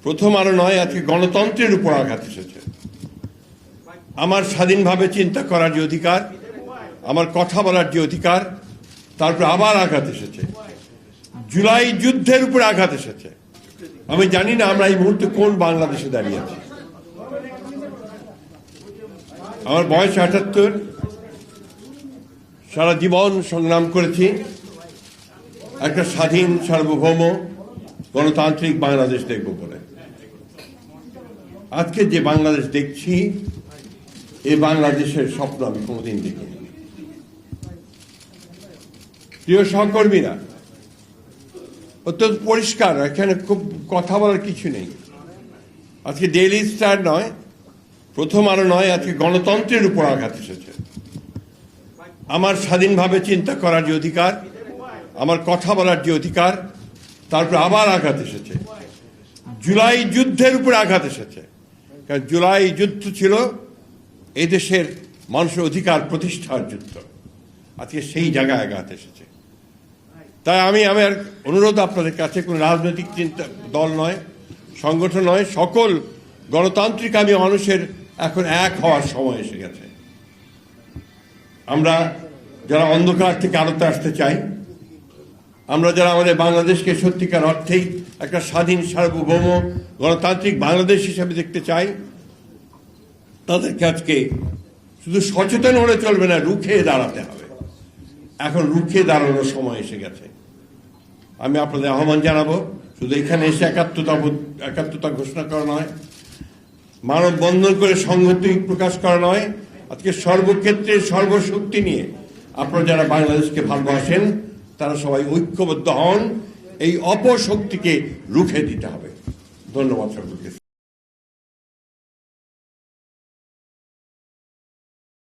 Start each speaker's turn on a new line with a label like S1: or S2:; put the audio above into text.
S1: প্রথম আলো নয়, আজকে গণতন্ত্রের উপর আঘাত এসেছে। আমার স্বাধীনভাবে চিন্তা করার যে অধিকার, আমার কথা বলার যে অধিকার, তারপর আবার আঘাত এসেছে। জুলাই যুদ্ধের উপর আঘাত এসেছে। আমি জানি না আমরা এই মুহূর্তে কোন বাংলাদেশে দাঁড়িয়ে আছি। আমার বয়স ৭৮, সারা জীবন সংগ্রাম করেছি একটা স্বাধীন, সার্বভৌম, গণতান্ত্রিক বাংলাদেশ দেখব বলে। আজকে যে বাংলাদেশ দেখছি, এই বাংলাদেশের স্বপ্ন আমি কোনোদিন দেখিনি। প্রিয় সহকর্মীরা, অত্যন্ত পরিষ্কার, এখানে খুব কথা বলার কিছু নেই। আজকে ডেইলি স্টার নয়, প্রথম আলো নয়, আজকে গণতন্ত্রের উপর আঘাত এসেছে। আমার স্বাধীনভাবে চিন্তা করার যে অধিকার, আমার কথা বলার যে অধিকার, তারপর আবার আঘাত এসেছে। জুলাই যুদ্ধের উপর আঘাত এসেছে। কারণ জুলাই যুদ্ধ ছিল এই দেশের মানুষের অধিকার প্রতিষ্ঠার যুদ্ধ। আজকে সেই জায়গায় আঘাত এসেছে। তাই আমার অনুরোধ আপনাদের কাছে, কোনো রাজনৈতিক চিন্তা দল নয়, সংগঠন নয়, সকল গণতান্ত্রিক মানুষের এখন এক হওয়ার সময় এসে গেছে। আমরা যারা অন্ধকার থেকে আলোতে আসতে চাই, আমরা যারা আমাদের বাংলাদেশকে সত্যিকার অর্থেই একটা স্বাধীন, সার্বভৌম, গণতান্ত্রিক বাংলাদেশ হিসেবে দেখতে চাই, তাদেরকে আজকে শুধু সচেতন হলে চলবে না, রুখে দাঁড়াতে হবে। এখন রুখে দাঁড়ানোর সময় এসে গেছে। আমি আপনাদের আহ্বান জানাবো, শুধু এখানে এসে একাত্মতা ঘোষণা করা নয়, মানববন্ধন করে সংহতি প্রকাশ করা নয়, আজকে সর্বক্ষেত্রে সর্বশক্তি নিয়ে আপনারা যারা বাংলাদেশকে ভালোবাসেন তারা সবাই ঐক্যবদ্ধ হন। এই অপশক্তিকে রুখে দিতে হবে। ধন্যবাদ সকলকে।